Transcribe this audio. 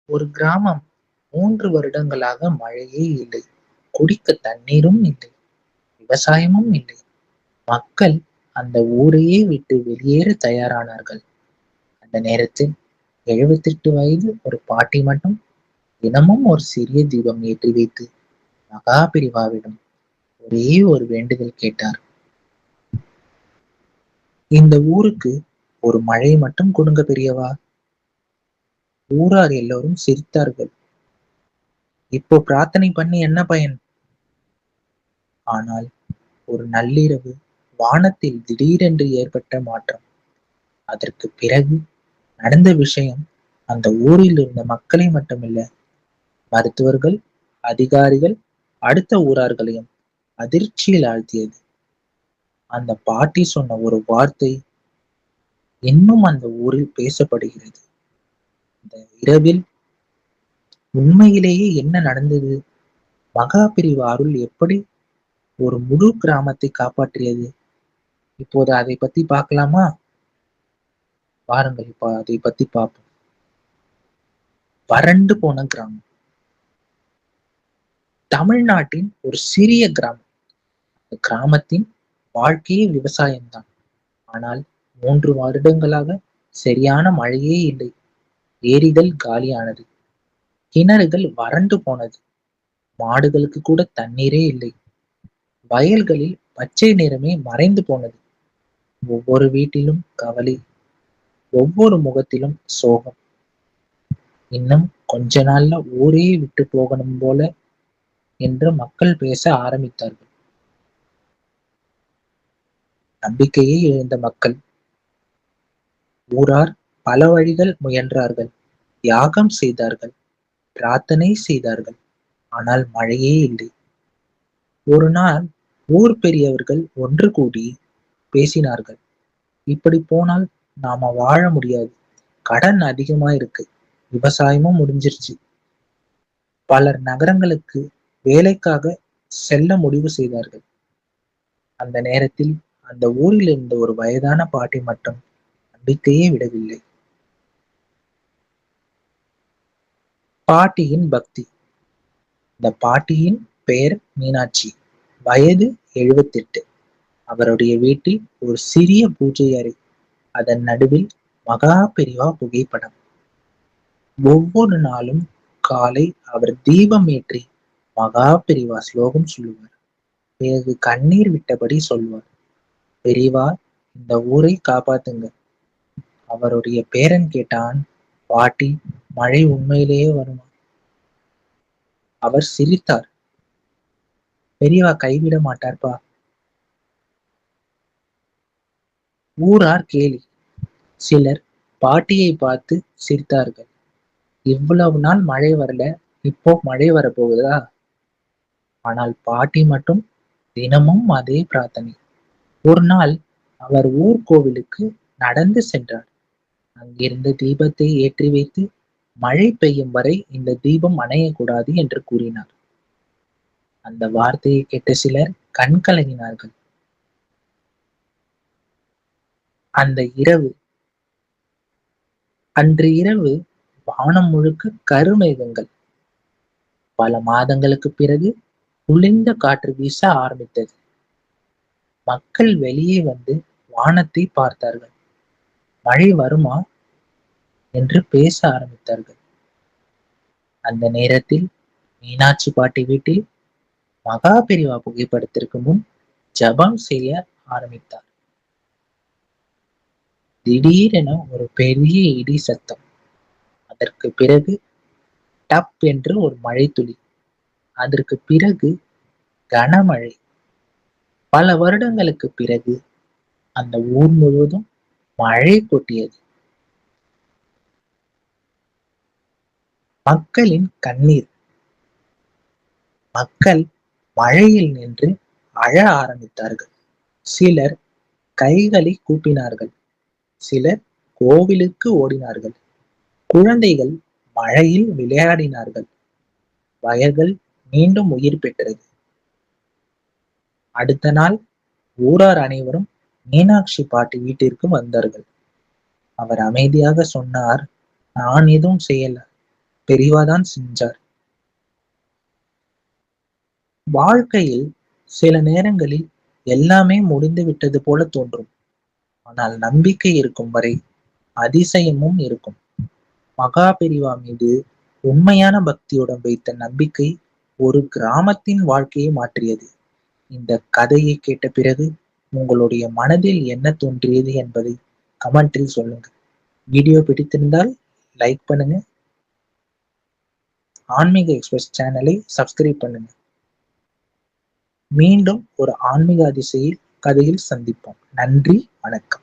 ஒரு கிராமம். 3 வருடங்களாக மழையே இல்லை. குடிக்க தண்ணீரும் இல்லை. விவசாயமும் இல்லை. மக்கள் அந்த ஊரையே விட்டு வெளியேற தயாரானார்கள். அந்த நேரத்தில் 78 வயது ஒரு பாட்டி மட்டும் தினமும் ஒரு சிறிய தீபம் ஏற்றி வைத்து மகாபிரிவாவிடம் ஒரே ஒரு வேண்டுதல் கேட்டார். இந்த ஊருக்கு ஒரு மழை மட்டும் கொடுங்க பெரியவா. ஊரார் எல்லோரும் சிரித்தார்கள். இப்போ பிரார்த்தனை பண்ணி என்ன பயன்? ஆனால் ஒரு நள்ளிரவு வானத்தில் திடீரென்று ஏற்பட்ட மாற்றம். அதற்கு பிறகு நடந்த விஷயம் அந்த ஊரில் இருந்த மக்களை மட்டுமில்ல, மருத்துவர்கள், அதிகாரிகள், அடுத்த ஊரார்களையும் அதிர்ச்சியில் ஆழ்த்தியது. அந்த பாட்டி சொன்ன ஒரு வார்த்தை இன்னும் அந்த ஊரில் பேசப்படுகிறது. இந்த இரவில் உண்மையிலேயே என்ன நடந்தது? மகாபிரிவு அருள் எப்படி ஒரு முழு கிராமத்தை காப்பாற்றியது? இப்போது அதை பத்தி பார்க்கலாமா? வாருங்கள், இப்ப அதை பத்தி பார்ப்போம். வறண்டு போன கிராமம். தமிழ்நாட்டின் ஒரு சிறிய கிராமம். கிராமத்தின் வாழ்க்கையே விவசாயம்தான். ஆனால் 3 வருடங்களாக சரியான மழையே இல்லை. ஏரிகள் காலியானது. கிணறுகள் வறண்டு போனது. மாடுகளுக்கு கூட தண்ணீரே இல்லை. வயல்களில் பச்சை நிறமே மறைந்து போனது. ஒவ்வொரு வீட்டிலும் கவலை, ஒவ்வொரு முகத்திலும் சோகம். இன்னும் கொஞ்ச நாள்ல ஊரே விட்டு போகணும் போல என்று மக்கள் பேச ஆரம்பித்தார்கள். நம்பிக்கையை இழந்த மக்கள். ஊரார் பல வழிகள் முயன்றார்கள். தியாகம் செய்தார்கள். பிரார்த்தனை செய்தார்கள். ஆனால் மழையே இல்லை. ஒரு நாள் ஊர் பெரியவர்கள் ஒன்று கூடி பேசினார்கள். இப்படி போனால் நாம வாழ முடியாது. கடன் அதிகமா இருக்கு. விவசாயமும் முடிஞ்சிருச்சு. பலர் நகரங்களுக்கு வேலைக்காக செல்ல முடிவு செய்தார்கள். அந்த நேரத்தில் அந்த ஊரில் இருந்த ஒரு வயதான பாட்டி மட்டும் நம்பிக்கையே விடவில்லை. பாட்டியின் பக்தி. இந்த பாட்டியின் பெயர் மீனாட்சி. வயது 78. அவருடைய வீட்டில் ஒரு சிறிய பூஜை அறை. அதன் நடுவில் மகா பெரிவா புகைப்படம். ஒவ்வொரு நாளும் காலை அவர் தீபம் ஏற்றி மகா பெரிவா ஸ்லோகம் சொல்லுவார். பிறகு கண்ணீர் விட்டபடி சொல்வார், பெரியவா, இந்த ஊரை காப்பாத்துங்க. அவருடைய பேரன் கேட்டான், பாட்டி, மழை உண்மையிலேயே வருமா? அவர் சிரித்தார். பெரியவா கைவிட மாட்டார்ப்பா. ஊரார் கேலி. சிலர் பாட்டியை பார்த்து சிரித்தார்கள். இவ்வளவு நாள் மழை வரல, இப்போ மழை வரப்போகுதா? ஆனால் பாட்டி மட்டும் தினமும் அதே பிரார்த்தனை. ஒரு நாள் அவர் ஊர் கோவிலுக்கு நடந்து சென்றார். அங்கிருந்த தீபத்தை ஏற்றி வைத்து மழை பெய்யும் வரை இந்த தீபம் அணையக்கூடாது என்று கூறினார். அந்த வார்த்தையை கேட்ட சிலர் கண் கலங்கினார்கள். அந்த இரவு அன்று இரவு வானம் முழுக்க கருமேகங்கள். பல மாதங்களுக்கு பிறகு குளிர்ந்த காற்று வீச ஆரம்பித்தது. மக்கள் வெளியே வந்து வானத்தை பார்த்தார்கள். மழை வருமா என்று பேச ஆரம்பித்தார்கள். அந்த நேரத்தில் மீனாட்சி பாட்டி வீட்டில் மகா பெரிவா புகைப்படத்திற்கு முன் ஜபம் செய்ய ஆரம்பித்தார். திடீரென ஒரு பெரிய இடி சத்தம். அதற்கு பிறகு டப் என்று ஒரு மழை துளி. அதற்கு பிறகு கனமழை. பல வருடங்களுக்கு பிறகு அந்த ஊர் முழுவதும் மழை கொட்டியது. மக்களின் கண்ணீர். மக்கள் மழையில் நின்று அழ ஆரம்பித்தார்கள். சிலர் கைகளை கூப்பினார்கள். சிலர் கோவிலுக்கு ஓடினார்கள். குழந்தைகள் மழையில் விளையாடினார்கள். வயல்கள் மீண்டும் உயிர் பெற்றது. அடுத்த நாள் ஊரார் அனைவரும் மீனாட்சி பாட்டி வீட்டிற்கு வந்தார்கள். அவர் அமைதியாக சொன்னார், நான் எதுவும் செய்யல. பெரியவாதான் செஞ்சார். வாழ்க்கையில் சில நேரங்களில் எல்லாமே முடிந்து விட்டது போல தோன்றும். ஆனால் நம்பிக்கை இருக்கும் வரை அதிசயமும் இருக்கும். மகா பெரிவா மீது உண்மையான பக்தியுடன் வைத்த நம்பிக்கை ஒரு கிராமத்தின் வாழ்க்கையை மாற்றியது. இந்த கதையை கேட்ட பிறகு உங்களுடைய மனதில் என்ன தோன்றியது என்பதை கமெண்டில் சொல்லுங்க. வீடியோ பிடித்திருந்தால் லைக் பண்ணுங்க. ஆன்மீக எக்ஸ்பிரஸ் சேனலை சப்ஸ்கிரைப் பண்ணுங்க. மீண்டும் ஒரு ஆன்மீக அதிசய கதையில் சந்திப்போம். நன்றி, வணக்கம்.